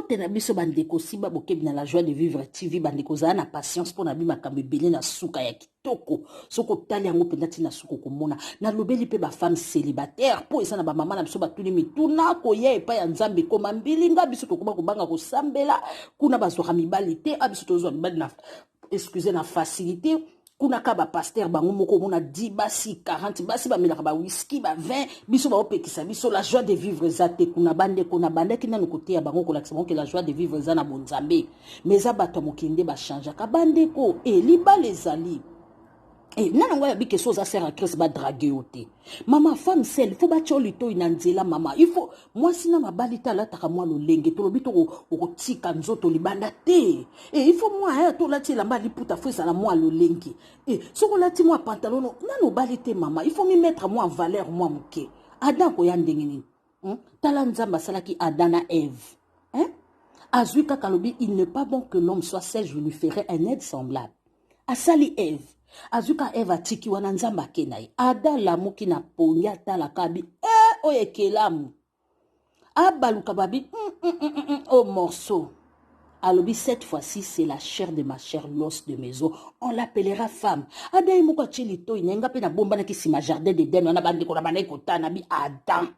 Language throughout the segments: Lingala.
mbote na biso bandeko simba bokebi na la joie de vivre TV bandeko za na patience pour na bi makambo ebele na suka ya kitoko soko tali yango penda tina suko komona na lobeli pe ba femme célibataire po esa na ba mama na biso batuli mituna ko ye epa ya nzambe koma mbilinga biso tokoma kobanga kosambela kuna bazoka mibali te abiso tozwa mibali na excusez na facilité kuna ka ba pasteur bango moko mona 10 basi 40 basi ba melaka ba whisky ba 20 biso ba opekisa biso la joie de vivre zate kuna bande kina no côté ya bango ko lakisa que la joie de vivre za na bonzambe mais za bato mokinde ba changer ka bande ko liba les ali et nana ngoya bi question za sert à Christ ba draguer oté maman femme seule faut ba cholito inanzela mama il faut moi sina mabalita la taka moi lo lenge to lobito ko tika nzoto libanda te et il faut moi to la ti la mbali puta faut ça la moi lo lenge et soko la ti moi pantalon nano balite mama il faut me mettre moi en valeur moi muke Adam ko ya ndenge nini tala nzamba salaki Adana Eve azui kakalobi il n'est pas bon que l'homme soit seul je lui ferai un aide semblable asali Eve azuka Eva tiki wana nzamba kenai ada lamuki na ponya tala kabi oye kelamu abaluka babi au morceau alobi cette fois-ci c'est la chair de ma chair l'os de mes os on l'appellera femme ada imuka chilito inenga pe na bomba na kisima jardin de den na bandi ko na banai kotana bi Adam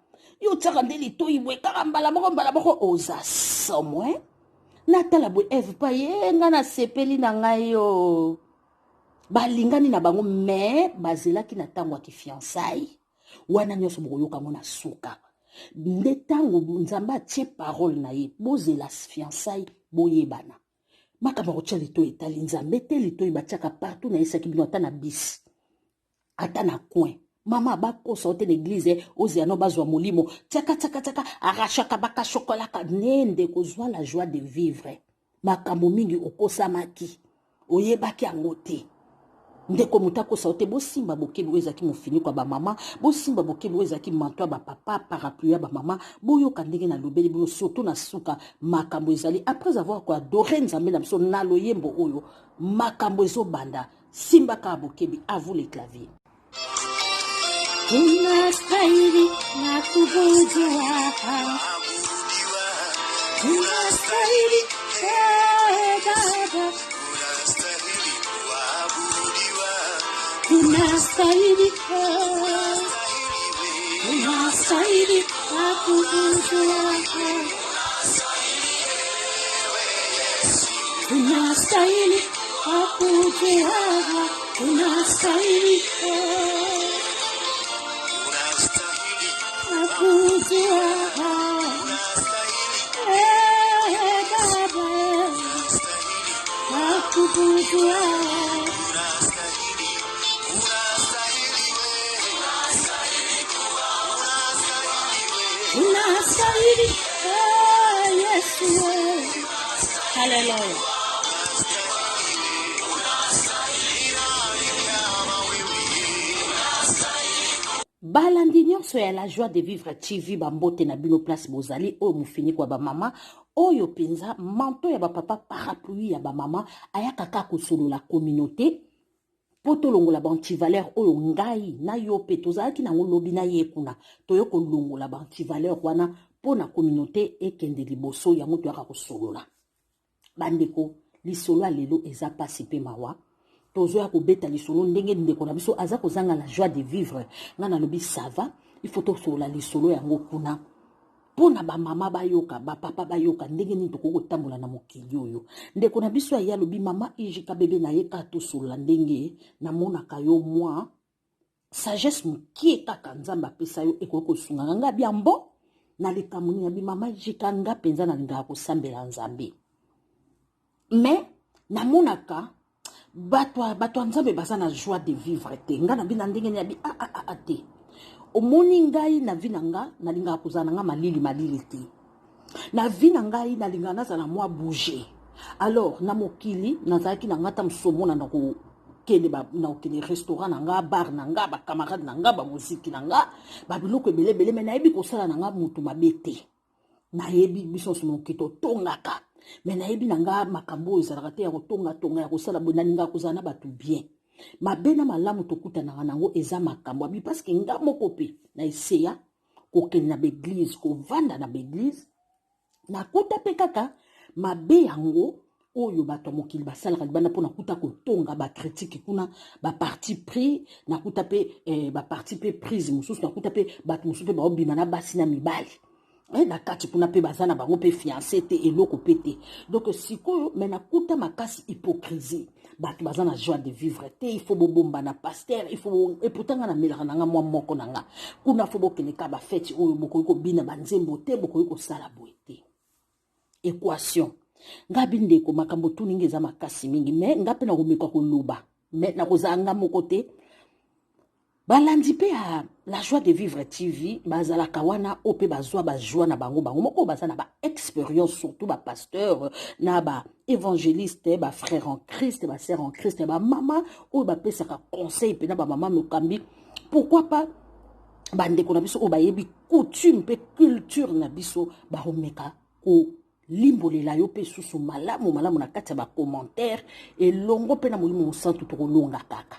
yo tsaka ndeli to ibwe karambala moko oza somwe natala bo Eve pa yenga na sepeli na ngayo balingani na bango mais bazelaki na tango ki fiançailles wana nyoso boyoka mona suka nde tango nzamba tie parole na ye bozela fiançailles boyebana makamba ko lito etali nzambe te lito ibatiaka partout na esaki bino ata na bis ata na coin mama bakosa ote l'église oziano bazwa molimo tsaka arachaka baka chocolat ka nende kozwa la joie de vivre makambo mingi okosamaki oyebaki yango te ndeko mutako saute bo simba bokebi wezaki mofini kwa ba mama bo simba bokebi wezaki mantoa ba papa parapluie ba mama boyo kandenge na lobeli bo surtout na suka makambo ezali après avoir quoi adoré nzambe na biso na loyembo oyo makambo ezo banda simba ka bokebi à vous les claviers unastahili na kubudiwa unastahili Baba unastahili kubudiwa unastahili kubudiwa unastahili Hallelujah. Balandi nyonso ya la joie de vivre TV bambote na bino place bozali o mufini kwa ba mama oyo penza manto ya ba papa parapluie ya ba mama ayaka ka kosolo la communauté poto longola ba antivaleur oyo ngai na yo pe tozalaki na ngolobi na ye kuna toyo ko longola ba antivaleur wana pona communauté ekende liboso ya moto yaka kosolola bandeko lisolo lelo eza pasi pe mawa tozo ya kobeta lisolo ndenge ndeko na biso aza kozanga la joie de vivre ngana lobi ça va il faut tosola lisolo yango kuna pona ba mama bayoka ba papa bayoka ndenge ni toko kotambola na mokili oyo ndeko na biso ya lobi mama ijika bebe na ye ka tosola ndenge na mona kayo moi sagesse mukie kaka nzamba pesa yo ekoko sunga nga biambo na likamuni ya bi mama ijika nga penza na linga kosambela nzambe mais na monaka bato nzambe baza na joie de vivre te nga na bina ndenge ya bi te omoni ngai na vi na nga na linga kozana nga malili te na vi na ngai na linga nazala mwa bouger alors na mokili nazalaki na ngata msomona na ko kende ba na okende restaurant na nga bar na nga ba camarade na nga ba muziki na nga ba biloko ebele me na yebi kosala na nga mutu mabete na yebi biso somo kito tongaka mais na yebi na nga makambo ezalaka te ya kotonga ya kosala bona ninga kozana batu bien mabena malamu tokutana nango eza makambo abi parce que nga moko pe na eseya kokende na l'église ko vanda na l'église nakuta pe kaka mabe yango oyo bato ya mokili basalaka libanda mpo nakuta kotonga bakritike kuna baparti pris nakuta pe baparti pe prise mosusu nakuta pe bato mosusu mpe baobima na basi na mibali na kati kuna pe baza na bango mpe fiancé te eloko pe te donc sikoyo me nakuta makasi hypocrisie bato baza na joie de vivre te il faut bobomba na pasteur il faut eputa nga na melaka na nga mwa moko na nga kuna fo bokende ka bafeti oyo bokoki kobina banzembo te bokoki kosala boye te équation nga bindeko makambo tuningi eza makasi mingi me nga mpe nakomeka koloba me nakozala nga moko te balandi mpe ya la joie de vivre tv bazalaka wana oyo mpe bazwa bajoie na bango moko oyo baza na baexpérience surtout bapasteur na baévangéliste bafrère en christ basœur en christ bamama oyo bapesaka conseil mpe na bamama mokambi pourquoi pas bandeko na biso oyo bayebi coutume mpe culture na biso bakomeka limbolela yo mpe susu malamu na kati ya bacommentaire elongo mpe na molimo mosantu tokolonga kaka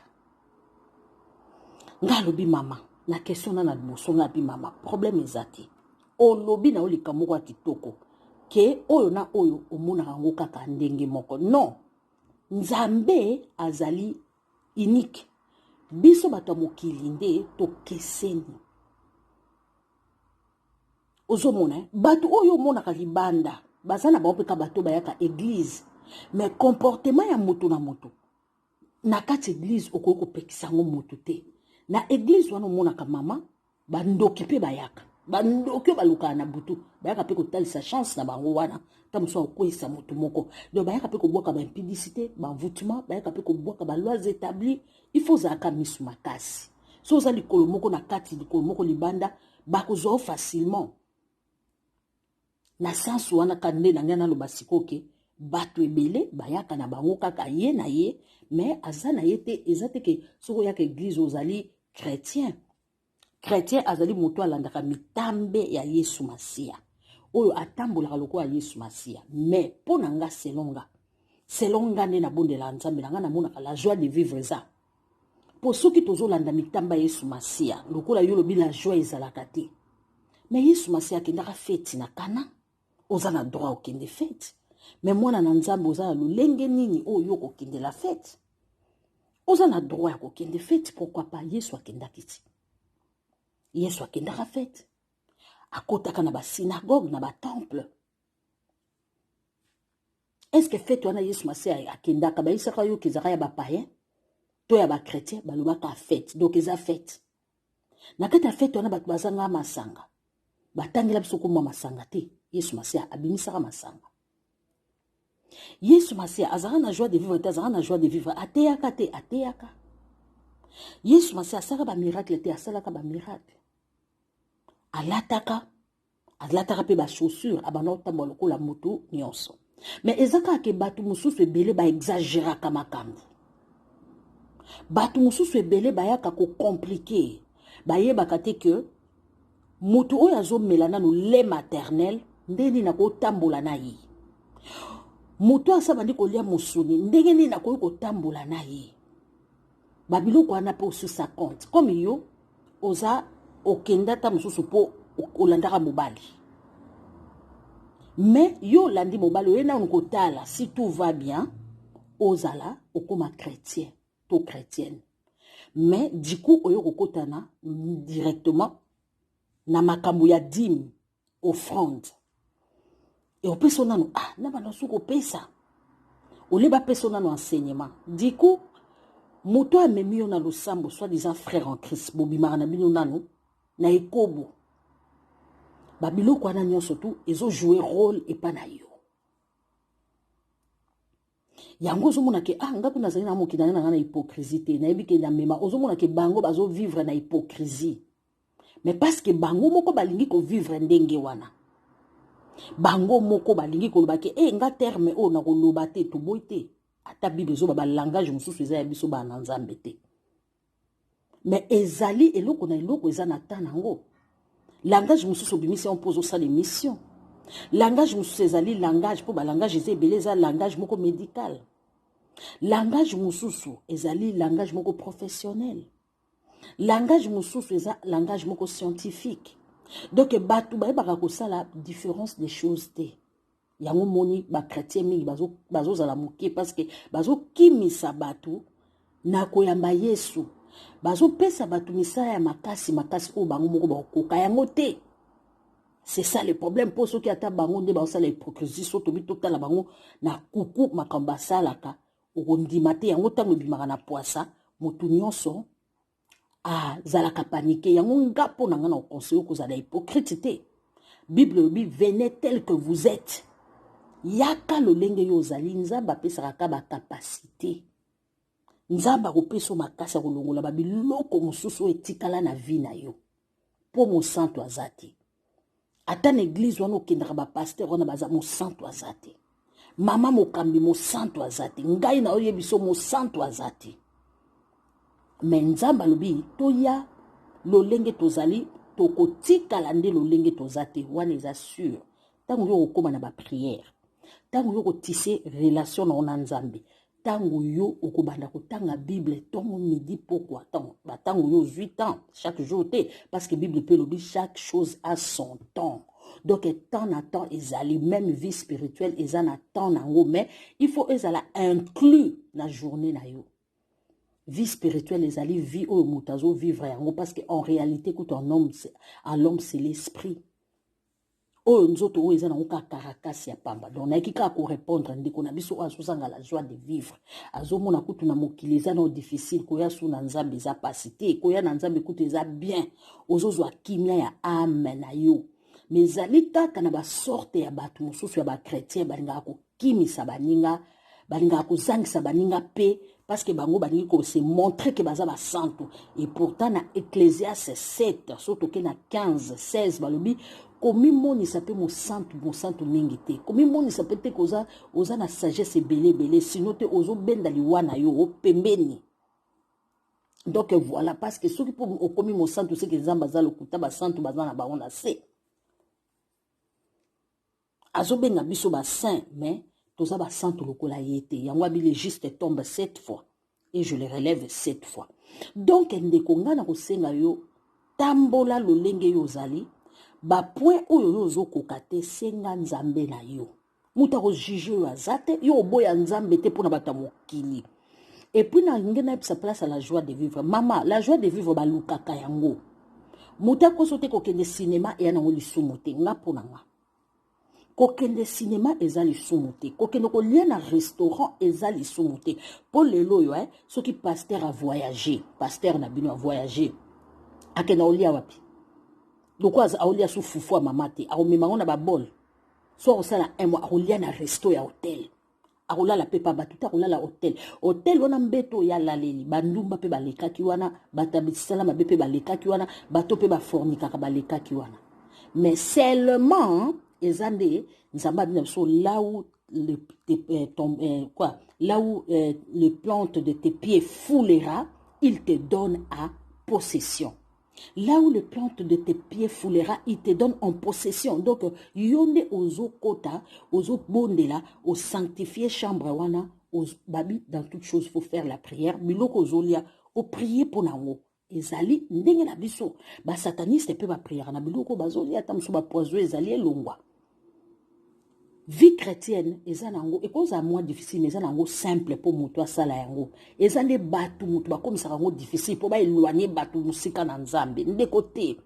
nga alobi mama na question na liboso nga abi mama problème eza te olobi na olika moko ya kitoko ke oyo na oyo omonaka yango kaka ndenge moko non nzambe azali unique biso bato ya mokili nde tokeseni ozomona bato oyo omonaka libanda baza na bango mpe ka bato bayaka église mais comportement ya moto na moto na kati église okoki kopekisa yango moto te na église wana omonaka mama bandoki mpe bayaka bandoki oyo balukaka na butu bayaka mpe kotalisa chance na bango wana ta mosu akokweyisa moto moko donc bayaka mpe kobwaka baimpudicité banvoûtement bayaka mpe kobwaka balois établi il faut ozalaka misu makasi so oza likolo moko na kati likolo moko libanda bakozwa o facilement na sansu wana kande na ngai naloba sikoke bato ebele bayaka na bango kaka ye na ye mais aza na ye te eza te ke soko oyaka église ozali chrétien azali moto alandaka mitambe ya yesu masiya oyo atambolaka lokola yesu masiya mais mpo na nga selon nga nde nabondela nzambe na nga namonaka la joie de vivre eza mpo soki tozolanda mitambe ya yesu masiya lokola yo lobi la joie ezalaka te mais yesu masiya akendaka feti na kana oza na droit okende fete mais mwana na nzambe oza na lolenge nini oyo yo kokendela fete oza na droit ya kokende fete pourquoi pas yesu akendaki ti yesu akendaka fete akotaka na basynagogue na batemple est-ce que fete wana yesu masiya akendaka bayisaka yo kezaka ya bapayen to ya bachrétien balobaka fete donc eza fete na kati ya fete wana bato bazanga masanga batangela biso komwa masanga te yesu masiya abimisaka masanga yesu masiya azalaka na joie de vivre te azalaka na joie de vivre ateyaka te ateyaka yesu masiya asalaka bamiracle te asalaka bamiracle alataka mpe bachaussure abanda kotambola lokola motu nyonso mais eza kaka ke bato mosusu ebele baexageraka makambo bato mosusu ebele bayaka kokomplike bayebaka te ke moto oyo azomela nanu lait maternel ndenge nini nakotambola na ye moto asa bandi kolia mosuni ndenge nini nakoki kotambola na ye babiloko wana mpe osusa compte comme yo oza okenda ta mosusu mpo olandaka mobali mais yo olandi mobali oye nanu kotala si tout va bien ozala okoma chrétien to chrétienne mais du coup oyo kokotana directement na makambo ya dîme offrande et opesa nanu na bana suki opesa oleba pesa nanu enseignement du coup moto amemi yo na losambo soi-disant frère en Christ bobimaka na bino nanu na ekobo babiloko wana nyonso tu ezojouer rôle epa na yo yango ozomona ke nga mpe nazali na mokili na nga na hypocrisie te nayebi ke na mema ozomona ke bango bazovivre na hypocrisie mais parce que bango moko balingi kovivre ndenge wana bango moko balingi koloba ke nga terme oyo nakoloba te toboyi te ata bible ezoba balangage mosusu eza ya biso bana nzambe te mais ezali eloko na eloko eza na ta nango langage mosusu obimisi yango mpo ozosala émission langage mosusu ezali langage mpo balangage eza ebele eza langage moko médical langage mosusu ezali langage moko professionnel langage mosusu eza langage moko scientifique Donc batu bayebaka kosala différence des choses te. Yango moni ba chrétien mingi bazo zala moke parce que bazo kimisa batu na koyamba Yesu. Bazo pesa batu misala ya makasi o bango moko bakoka yango te. C'est ça le problème pour ceux qui attendent bango nde basala hypocrisie so tobi totala bango na kuku makamba salaka okondimate yango tango bimaka na poisa motu nyonso zalaka paniqué yango ngapo na nga na conseil ko zala hypocrite te. Bible bi venez tel que vous êtes. Yaka lolenge yo zali nzamba pesaka ba capacité. Nzamba ko peso makasa ko longola ba biloko mususu etikala na vie na yo. Po mo santo azati. Ata na église wana okendaka ba pasteur wana baza mo santo azati. Mama mokambi mo santo azati. Ngai na oye biso mo santo azati. Mais nzamba lobi toya lolenge tozali tokotikala nde lolenge tozate wana eza sûr. Tango yo okoma na ba prière. Tango yo kotisse relation na nzambe. Tango yo okobanda kotanga Bible tongo midi pourquoi tango yo 8 ans chaque jour te parce que Bible peut lobi chaque chose a son temps. Donc temps na temps ezali même vie spirituelle ezana temps nango mais il faut ezala inclus na journée na yo. Vie spirituelle ezali vie au mutazo vivre yango parce que en réalité quand un homme à l'homme c'est l'esprit. Oh nzoto o ezana ko karakasi ya pamba donc na kika ko répondre ndiko na biso azozanga la joie de vivre azomona kutu na mokili ezana o difficile ko ya suna nzambe za pasité ko ya na nzambe kutu eza bien ozozwa kimia ya âme na yo mais zali kaka na ba sorte ya batu mususu ya ba chrétien balinga ko kimisa baninga balinga ko zangisa baninga pe parce que bango balingi ko se montrer que baza ba santo et pourtant na Ecclésiaste 7 surtout que na 15 16 balobi komi moni sa pe mo santo mingi te komi moni sa pe te koza oza na sagesse belé sinon te ozo benda liwana yo o pembeni. Donc voilà parce que ceux qui pour komi mo santo c'est que nzamba za lokuta ba santo baza na ba on a se azo benga biso ba saint mais toza ba santo lokola yete yango abi légiste tombe 7 fois et je le relève 7 fois. Donc ndeko nga na kosenga yo tambola lolenge yo zali ba point oyo yo zokoka te senga nzambe na yo muta ko juger yo azate yo boya nzambe te pona bata mokili. Et puis na ngena sa place à la joie de vivre mama la joie de vivre ba lukaka yango muta ko sote ko kende cinéma et na ngoli sumote nga pona nga kokende cinéma ezali sumuté kokende ko lia na restaurant ezali sumuté pour lelo yo ceux qui pasteur a voyagé pasteur na bino a voyagé akena olia wapi donc a olia sou fufu mama te a omemango na ba bol so osala un mois a olia na resto ya hôtel a olala pepa batuta olala hôtel wana mbeto ya laleli bandumba pe balekaki wana batabisala mabe pe balekaki wana bato pe ba fornika ka balekaki wana mais seulement ezande nzamba bina so là où là où les plantes de tes pieds foulera il te donne à possession. Là où les plantes de tes pieds foulera il te donne en possession. Donc yonde ozo kota ozo bondela o sanctifier chambre wana babi dans toute chose faut faire la prière biloko ozolia o prier pour nango ezali ndenge na biso ba sataniste pe ba prière na biloko bazolia tamso ba poison ezali elongwa. Vie chrétienne eza nango et cause à moi difficile mais eza nango simple pour mutu asala yango eza nde batu mutu bakomisa yango difficile pour ba éloigner batu musika na nzambe nde côté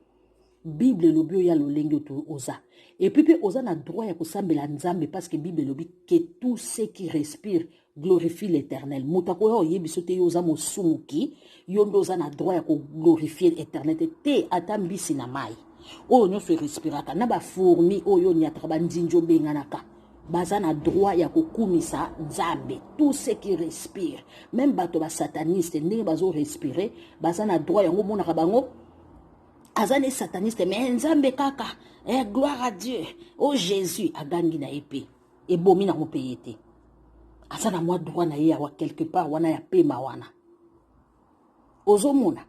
Bible lobi ya lolenge to oza et puis oza na droit ya kosambela nzambe parce que Bible lobi que tout ce qui respire glorifie l'Éternel. Mutako yo yebiso te yoza mosumuki yondo oza na droit ya ko glorifier l'Éternel te atambisi na mai oyo nyonso respiraka na ba fourmi oyo nyataka bandinjo benganaka baza na droit ya kokumisa nzambe tout ce qui respire même bato ba sataniste ndenge bazo respirer baza na droit yango monaka bango azane sataniste mais nzambe kaka gloire à Dieu oh Jésus agangi na épée et bomi na mopeyete azana moi droit na ye wa quelque part wana ya pema wana ozomona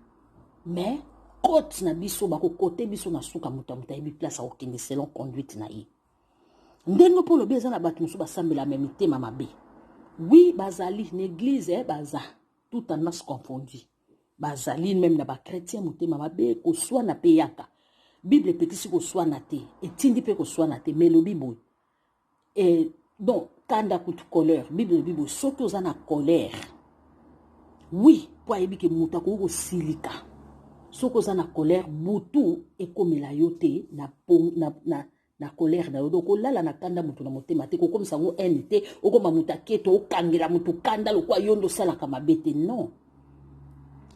mais côte na biso bako côté biso na suka mutamuta ebi place au kende selon conduite na ye ndenge pour le bien na batu musu basambela même tema mabe oui bazali l'église baza tout tendance confondu bazali même na ba chrétien mutema mabe ko soit na peyaka Bible pekisi ko swana te etindi pe ko swana te mais lobi boy et donc kanda kutu colère Bible lobi boy soki oza na colère oui po ayebi ke mutu akoki kosilika soki oza na colère butu ekomela yo te na colère na yo donc olala na kanda mutu na motema te kokomisa yango haine te okoma mutu aketo okangela mutu kanda lokwa yo ndo osalaka mabe te non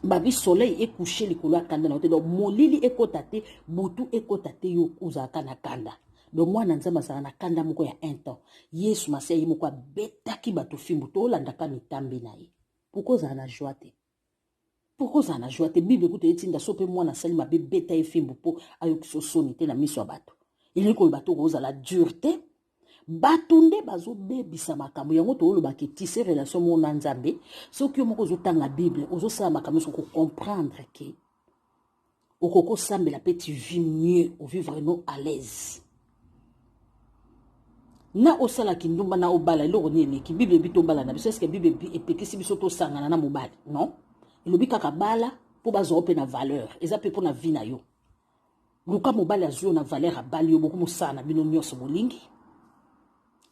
babi soleil ekouché likolo ya kanda na yo te donc molili ekota te butu ekota te yo ozalaka na kanda donc mwana nzambe azala na kanda moko ya un temps yesu masiya ye moko abetaki bato fimbu to olandaka mitambi na ye pourkoi ozala na joie te pourkoi ozala na joie te bible ekuta etinda so mpe mwana asali mabe beta ye fimbu mpo ayokisa osoni te na miso ya bato elingi koloba to kozala dure te bato nde bazobebisa makambo yango toolobaka tise relation mo na nzambe soki yo moko ozotanga bible ozosala makambo nyonso okocomprendre ke okoko osambela mpe tu vis mieux ovivre non à l'aise na osalaki ndumba na obala eloko ni eleki bible ebi tobala na biso eske bible epekisi biso tosangana na mobali non elobi kaka bala mpo bazwa mpe na valeur eza mpe mpo na vie na yo luka mobali azwi yo na valeur abali yo bokomosala na bino nyonso bolingi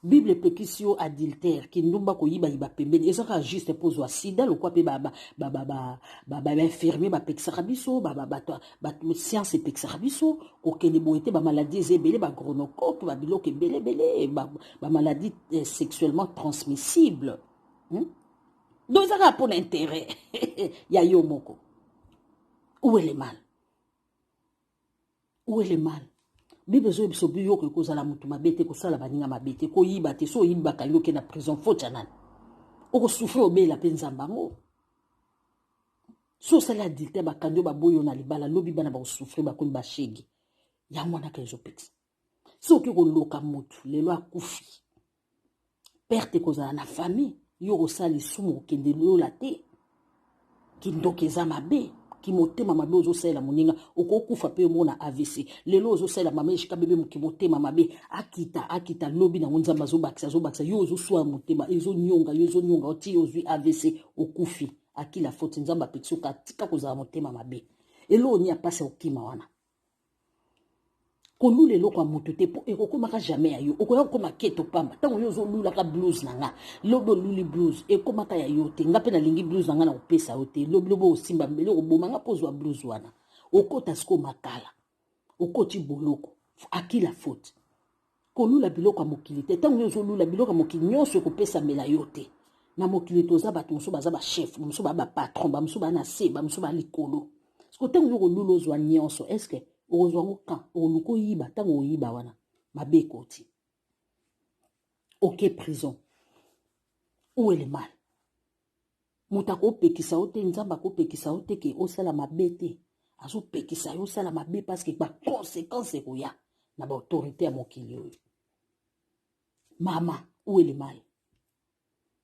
Bible epekisi yo adultère kindumba koyiba pembeni ezaka juste mpo ozwa sida lokwa mpe bainfirmier bapekisaka biso science epekisaka biso kokende boye te bamaladi eza ebele bagronocoque babiloko ebelebele bamaladi sexuellement transmissible donc ezaka mpo na intérêt ya yo moko où est le mal où est le mal Bible zo biso biyo ko kozala mutu mabete ko sala baninga mabete ko yiba te so yiba kanyo ke na prison faute nani oko souffrir obela pe nzambango so sala adilite ba kanyo ba boyo na libala lobi bana ba souffrir ba ko ba shegi ya mwana ka ezo peti so ke ko loka mutu lelo akufi perte kozala na famille yo ko sali sumu kende lola te kindokeza mabe kimotema mabe ozosala moninga okokufa pe mona AVC lelo ozosala mama eshika bebe mukimotema mabe akita lobi na nzamba zobakisa yo ozoswa motema ezonyonga oti ozwi AVC okufi akila faute nzamba petsuka tika kozala motema mabe elo ni apase okima wana kolule loko ya moto te po ekokomaka jamais ya yo okoya kokoma keto pamba ntango yo ozolulaka blues na nga lobi oluli blues ekomaka ya yo te nga mpe nalingi blues na nga na kopesa yo te lobi osimba mbele okobomanga mpo ozwa blues wana okota siko makala okoti boloko akila faute kolula biloko ya mokili te ntango yo ozolula biloko ya mokili nyonso ekopesa mbela yo te na mokili toza bato mosusu baza bachef bamosusu baa bapatron bamosusu baa na se bamosusu baa likolo siko ntango yo kolula ozwa nyonso eske ozwango kan oluko yiba tango oyiba wana mabe koti ok prison où est le mal muta ko pekisa ote nzamba ko pekisa ote ke osala mabe te azo pekisa yo sala mabe parce que ba conséquence ko ya na ba autorité ya mokili oyo mama où est le mal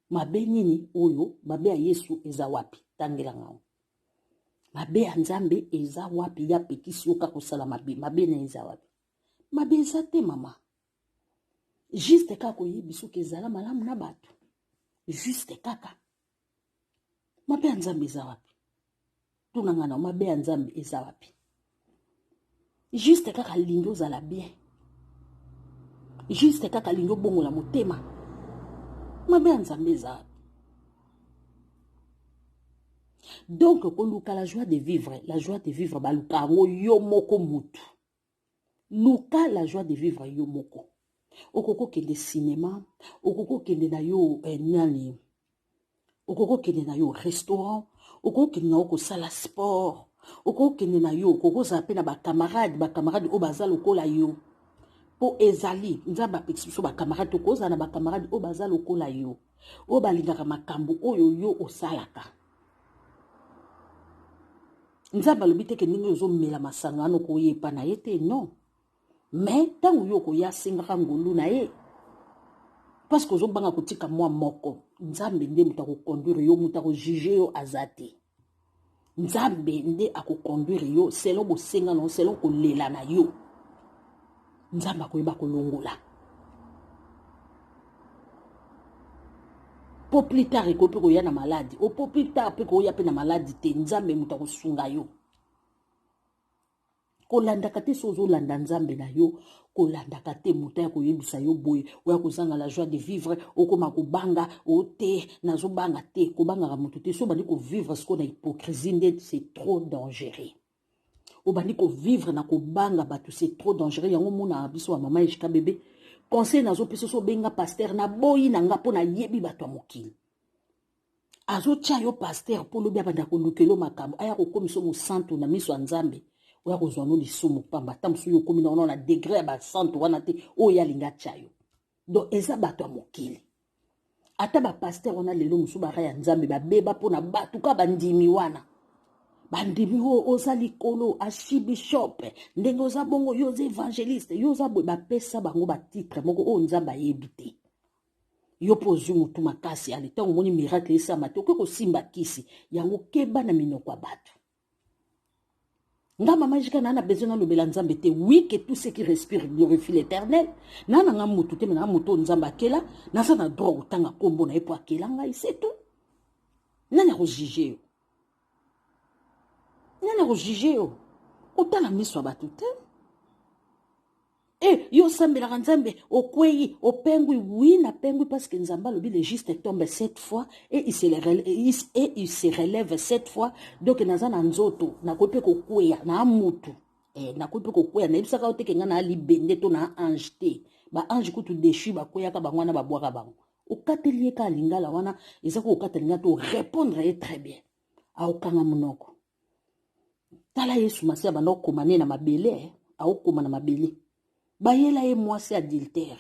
mabe nini oyo mabe ya Yesu eza wapi tangela ngao mabe ya nzambe eza wapi ya pekisi yo kaka osala mabe na eza wapi mabe eza te mama juste kaka koyebi soki ezala malamu na bato juste kaka mabe ya nzambe eza wapi tunanga na mabe ya nzambe eza wapi juste kaka lingi ozala bien juste kaka lingi obongola motema mabe ya nzambe eza wapi donc koluka la joie de vivre baluka yango yo moko mutu luka la joie de vivre yo moko okoko kende cinéma okoko kende na yo nani okoko kende na yo restaurant okoko kende na yo kosala sport okoko kende na yo kokozala mpe na bakamarade oyo baza lokola yo po ezali nzambe apekisi biso bakamarade tokozala na bakamarade oyo baza lokola yo oyo balingaka makambo oyo yo osalaka nzambe alobi te ke ndenge ozomela masanga wana okoyepa na ye te non mais ntango yo okoya asengaka ngolu na ye parce que ozobanga kotika mwa moko nzambe nde moto akoconduire yo moto akojuge yo aza te nzambe nde akoconduire yo selon bosenga na yo selon kolela na yo nzambe akoyeba kolongola po plus tard ekoki mpe koya na maladi po plus tard mpe koya mpe na maladi te nzambe moto akosunga yo kolandaka te so ozolanda nzambe na yo kolandaka te moto ya koyebisa yo boye oya kozanga la joie de vivre okoma kobanga o te nazobanga te kobangaka moto te so obandi kovivre siko na hypocrisie nde c'est trop dangereux obandi kovivre na kobanga bato c'est trop dangereux yango mona biso wa mama ejika bebe conseil nazopesa so obenga paster na boyi na nga mpo nayebi bato ya mokili azotia yo paster mpo lobi abanda kolukelo makambo aya kokomisa mosantu na miso ya nzambe oya kozwa no lisumu pamba ata mosusu yo okomi na na degré ya basantu wana te oyo alingi atia yo donc eza bato ya mokili ata bapaster wana lelo mosusu bara ya nzambe babeba mpo na bato ka bandimi wana bandimi oyo oza likolo archibishop ndenge oza bongo yo oza évangéliste yo oza boye bapesa bango batitre moko oyo nzambe ayebi te yo mpo ozwi motu makasi ale ntango omoni miracle esama te okoki kosimba kisi yango keba na minoko ya bato nga mama jika na besoin nalobela nzambe te oui que tout ce qui respire glorifie l'éternel na nga motu te na motu nzambe akela naza na droit kotanga kombo na ye mpo akela ngai c'est tout nani akojuge yo nani akojuge yo otala miso ya bato te yo sambelaka nzambe okwei opengwi oui napengwi parce que nzambe alobi le juste tombe 7 fois et il se relève 7 fois donc naza na nzoto nakoki mpe kokweya na mutu nakoki mpe kokweya nayebisaka yo teke nga na libende to na ange te baange kutu deshu bakweyaka bango wana babwaka bango okateli ye ka lingala wana eza ko okateli nga to répondre ye très bien aokanga monoko tala yesu masi abanda okoma ne na mabele aokoma na mabele bayela ye mwasi adultère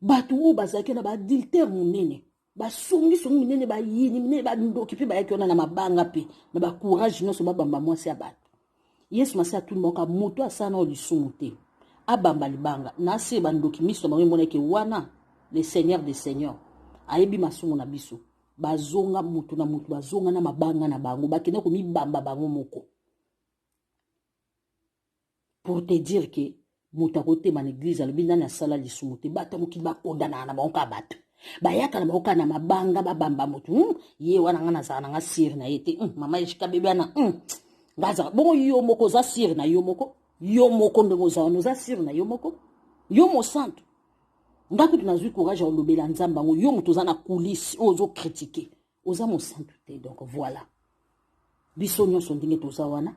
bato oyo bazalaki na baadultère monene basongisongi minene bayini minene bandoki mpe bayaki wana na mabanga mpe na bacourage nyonso babamba mwasi ya bato yesu masi atuni baoka moto asala na oyo lisumu te abamba libanga nase bandoki miso bango emonaki wana le seigneur des seigneurs ayebi masumu na biso bazonga moto na moto bazonga na mabanga na bango bakende komibamba bango moko pour te dire que moto kotema na église alobi nani asala lisumu te bato mokili bakondana na bango ka bato bayaka na bango ka na mabanga babamba moto ye wana nga nazala na nga sire na ye te mama ejika bebe wana ngaza bongo yo moko oza sire na yo moko ndenge oza wana oza sire na yo moko yo mosantu nga kutu nazwi courage ya olobela nzambe yango yo moto oza na coulisse oyo ozokritike oza mosantu te donc voilà biso nyonso ndenge toza wana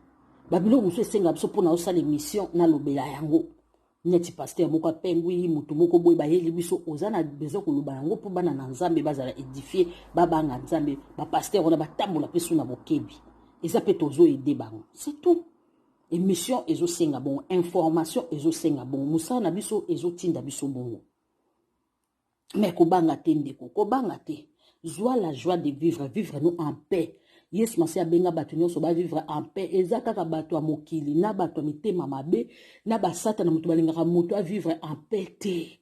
babilo mosusu esenga biso mpona osala émission nalobela yango neti paster moko apengwi motu moko boye bayeli biso oza na besoin koloba yango mpo bana na nzambe bazala édifie babanga nzambe bapaster wana batambola mpe so na bokebi eza mpe tozoede bango c'est tout émission ezosenga bongo information ezosenga bongo mosala na biso ezotinda biso bongo mais kobanga te ndeko kobanga te zwa la joie de vivre nous en paix yesu masi abenga bato nyonso bavivre en paix eza kaka bato ya mokili na bato ya mitema mabe na basata na moto balingaka moto avivre en paix te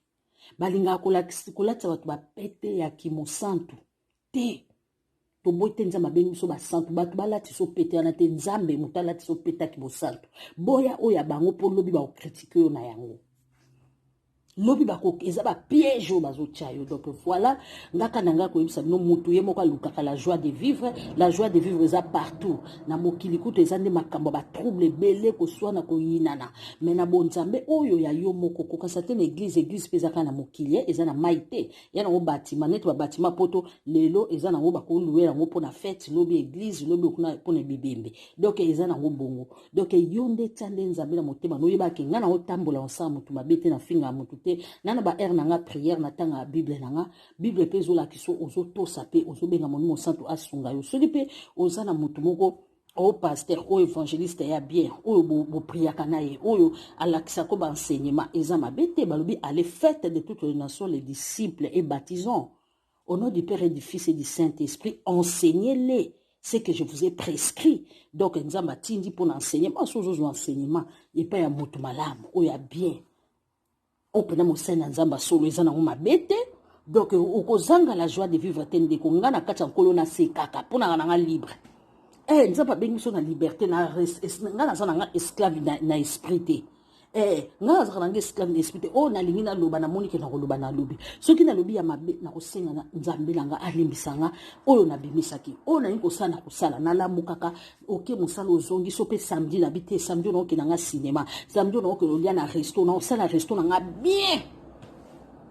balingaka kolatisa bato bapaix te ya kimosantu te toboyi te nzambe abengi biso basantu bato balatisa opete wana te nzambe moto alatisa opetaki bosantu boya oyo ya bango mpo lobi bakokritike oyo na yango lobi eza bapiège oyo bazotia yo donc voilà ngaka na nga koyebisa bino motu ye moko alukaka la joie de vivre eza partout na mokili kutu eza nde makambo ya batrouble ebele koswana koyinana mais na bonzambe oyo ya yo moko kokasa te na église mpe eza kaka na mokili eza na mai te ya nango batima neti babatima poto lelo eza nango bakoluwe yango mpona fete lobi église lobi mpona bibembe donc eza nango bongo donc yo nde tia nde nzambe na motema noyebaki nga nango tambola osala motu mabe te na finga ya motu nana ba air nanga prière na tanga bible nanga bible pe zola kiso ozo tosa pe ozo benga monimo santo asunga yo soli pe oza na mutu moko o pasteur o évangéliste ya bien o bo priaka na ye oyo alakisa ko ba enseignement eza mabete balobi allez faites de toutes les nations les disciples et baptisons au nom du Père et du Fils et du Saint-Esprit enseignez-les ce que je vous ai prescrit donc nzamba tindi pour l'enseignement sozo enseignement et pas ya mutu malamu o ya bien opena mosena nzamba solo eza nango mabete donc okozanga la joie de vivre te ndeko nga na kati ya nkolo na se kaka mpona nanga libre nzamba abengi biso na liberté nga naza nanga esclave na esprit te nga za nanga esika esprit o na lingi na loba na moni ke na loba na lobi soki na lobi ya mabe na kosenga na nzambe langa alimbisanga oyo na bimisaki o na yiko sana kusala na lamu kaka oke musala ozongi so pe samedi na bité samedi na oke na nga cinéma samedi na oke lolia na resto na osala resto na nga bien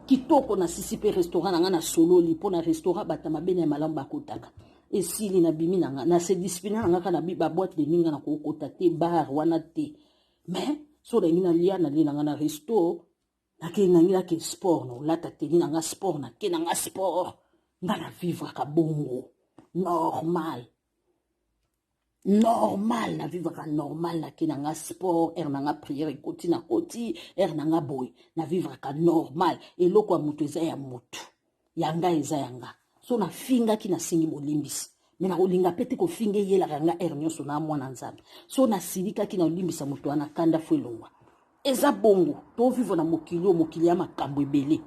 kitoko na sisi pe restaurant na nga na solo lipo na restaurant batama bene ya malamu bakotaka esili na bimi na nga na se discipline na nga kana bi ba boîte de ninga na kokota te bar wana te mais so da ngina lia na lina nga na resto na ke ngina ke sport no lata te ngina nga sport na ke nga sport nga na vivre ka bongo normal na vivre ka normal na ke nga sport na nga prière koti na koti na nga boy na vivre ka normal eloko ya mutu eza ya mutu yanga eza yanga so na finga ki na singi bolimbisi mena kolinga pete ko finge yela kanga nyonso na mwana nzambe so na silika ki na olimbisa mutu ana kanda fwelongwa eza bongo to vivre na mokili ya makambo ebele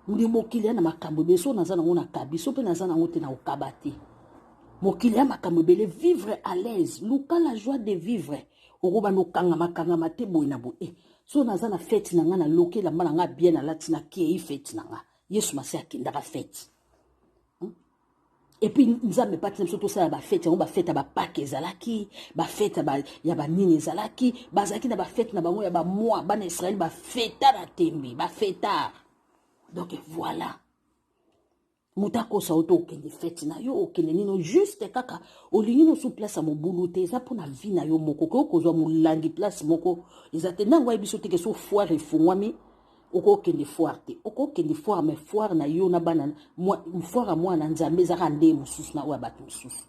ndi mokili na makambo ebele so naza nango na kabiso pe naza nango te na okabate mokili ya makambo ebele vivre à l'aise luka la joie de vivre okoba no kanga mate boy na boy so naza na fête na nga na lokela mbana nga bien na latina ki fête na nga yesu masi akendaka fête. Et puis nzambe pati na biso sala ba fête yango ba fête ba Pâques ezalaki ba fête ba ya ba nini ezalaki bazaki na ba fête na bango ya ba mois bana Israël ba fêta na tembi ba fêta donc voilà mutako sa auto okende fête na yo okende nino juste kaka olingi no sous place mo bulute eza pona vie na yo moko ko kozwa mulangi place moko ezate nango ya biso teke so foire efungwami oko kende foire te oko kende foire mais foire na yo na bana foire a mwana nzambe ezaka nde mosusu na oyo bato mosusu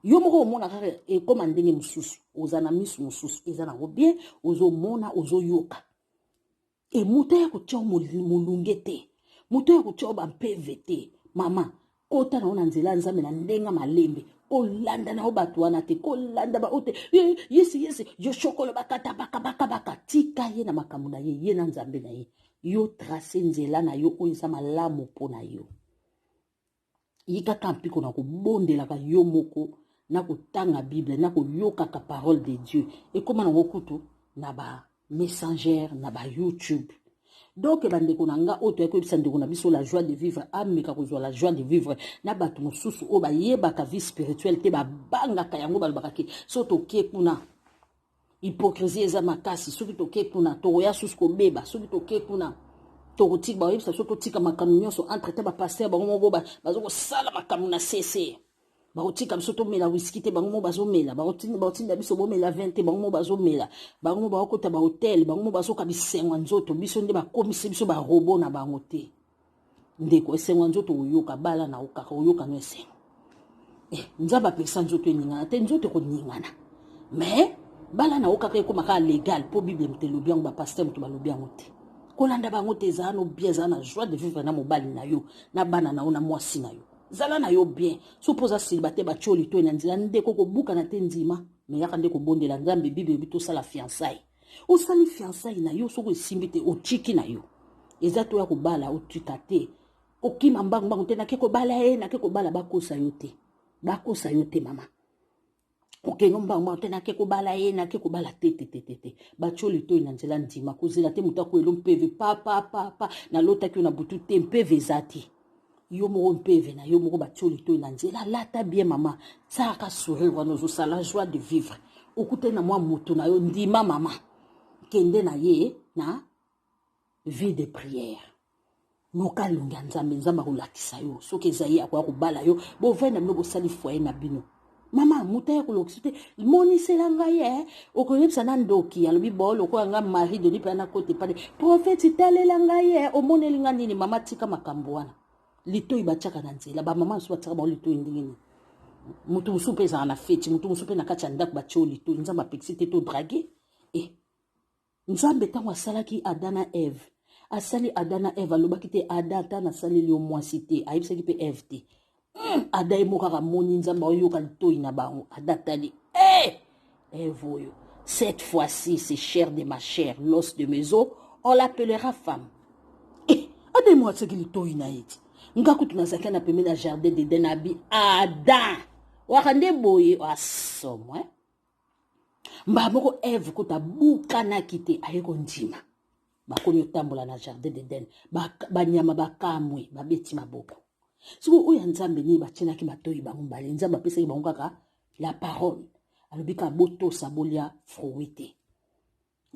yo moko omona kaka ekoma ndenge mosusu oza na misu mosusu eza nango bien ozomona ozoyoka moto ya kotia molunge te moto ya kotia bampeve te mama kota na ona nzela nzambe na ndenga malembe kolanda na bato wana te kolanda ba ote yesi yo shokolo bakata baka tika ye na makambo na ye na nzambe na ye yo trace nzela na yo oyo eza malamu mpo na yo yikaka mpiko na kobondelaka yo moko na kotanga bible na koyokaka parole de Dieu ekoma nango kutu na ba messenger na ba YouTube donc bandeko na nga oyo toyakobisa ndeko na biso la joie de vivre ameka kozwa la joie de vivre na bato mosusu oyo bayebaka vie spirituelle te babangaka yango balobaka ke so toke kuna hypocrisie eza makasi soki toke kuna tokoya susu kobeba soki toke kuna tokotika bayebisa so totika makambo nyonso entre te bapaster bango moko bazokosala makambo na sese bakotika biso tomela whisky te bango moko bazomela bakotinda biso bomela 20 te bango moko bazomela bango moko bakokota bahotel bango moko bazoka bisengwa nzoto biso nde bakomisi biso barobo na bango te ndeko esengwa nzoto oyoka bala na okaka oyoka no esengo nzambe apekisa nzoto eningana te nzoto ekoningana mais bala na okaka ekomaka légal po bible mtelobi yango bapaster moto balobi yango te kolanda bango te ezala no bien ezala na joie de vivre na mobali na yo na bana na yo na mwasi na yo zala na yo bien sopoza célibataire batio lito na nzela ndeko kobuka na te ndima me yaka ndeko bondela nzambe bible bito sala fiançailles osali fiançailles na yo soko esimbi te ochiki na yo eza to ya kobala otuka te okima mbangu te nake kobala ye nake kobala bakosa yo te mama okeno mbangu te nake kobala ye nake kobala te batio lito na nzela ndima kozela te mutako elo mpeve pa na lota ki na butu te mpeve zati yo moko mpeve na yo moko batio lito na nzela lata bien mama tsaka sourire wana ozosala joie de vivre okute na mwa moto na yo ndima mama kende na ye na vie de prière nokalunga nzambe akolakisa yo soki eza ye akoya kobala yo bovanda bino bosali foye na bino mama muta ya kolokisa te monisela ngai ye okoyebisa na ndoki alobi bo lokola nga mari doni mpe na kote pale profeti talela ngai ye omoneli nga nini mama tika makambo wana litoi batiaka na nzela bamama mosusu batiaka bango litoi ndenge nini moto mosusu mpe ezala na feti moto mosusu mpe na kati ya ndako batia o litoi nzambe apekisi te to drage nzambe ntango asalaki Adam na Eve asali Adam na Eve alobaki te Adam ata nasaleli yo mwasi te ayebisaki mpe Eve te Adam ye moko kaka moni nzambe ayoka litoi na bango Adam tali Eve oyo cette fois-ci c'est chair de ma chair l'os de mes os on l'appellera femme Adam ye moko atisaki litoi na ye ti ngaku tunazaki na pembeni na jardin d'Eden na bi Adam waka nde boye asomwe mbamoko Eve kota bukana kite ayeko ndima bakomi otambola na jardin d'Eden banyama bakamwe babeti maboko siko oya nzambe ni batinaki batoyi bango mbali nzambe apesaki bango kaka la parole alobika botosa bolia fruité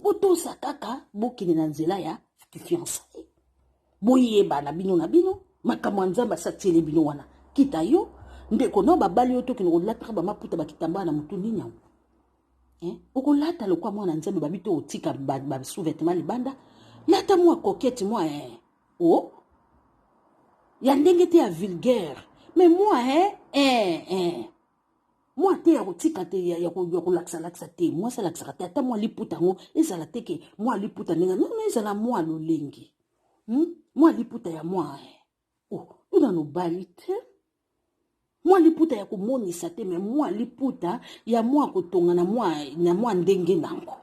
botosa kaka bokini na nzela ya fiancé boyeba na bino makambo nzambe asatieli bino wana kita yo ndeko no babali yo tokini kolataka bamaputa bakitambala na mutu nini yango okolata lokwa mwana nzambe babito otika basous-vêtements libanda lata mwa coquette mwa ya ndenge te ya vulgaire mais mwa mwa te ya kotika te ya kolakisa te mwa salakisaka te ata mwa liputa yango ezala te ke mwa liputa ndenge nono ezala mwa lolengi mwa liputa ya mwa una nobali te mwa liputa ya komonisa te me mwa liputa ya mwa kotonga na mwa ndenge nango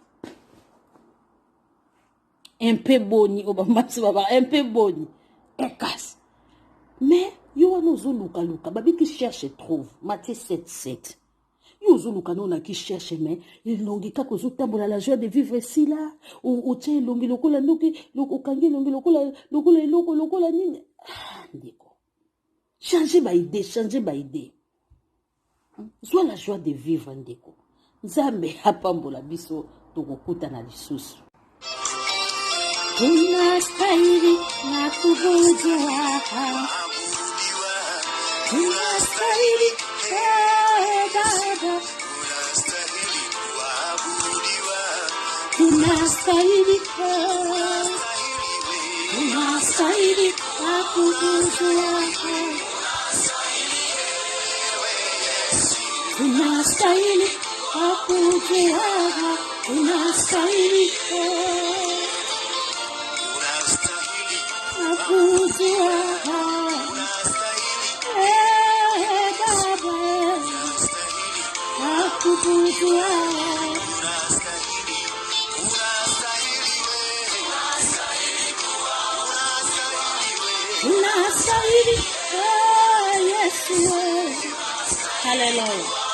un peu boni obamasi baba un peu boni ekasi mais yo wana ozoluka babiki cherche trouve Matthieu 7:7 yo ozoluka nona ki cherche mais elongi kaka ozotambola la joie de vivre ici là otia elongi lokola ndoki okangi elongi lokola eloko lokola nini ndeko changer ba idée zwa la joie de vivre ndeko nzambe apambola biso tokokuta na lisusu unastahili na kubudiwa unastahili Baba unastahili na kubudiwa unastahili kubudiwa unastahili Hallelujah.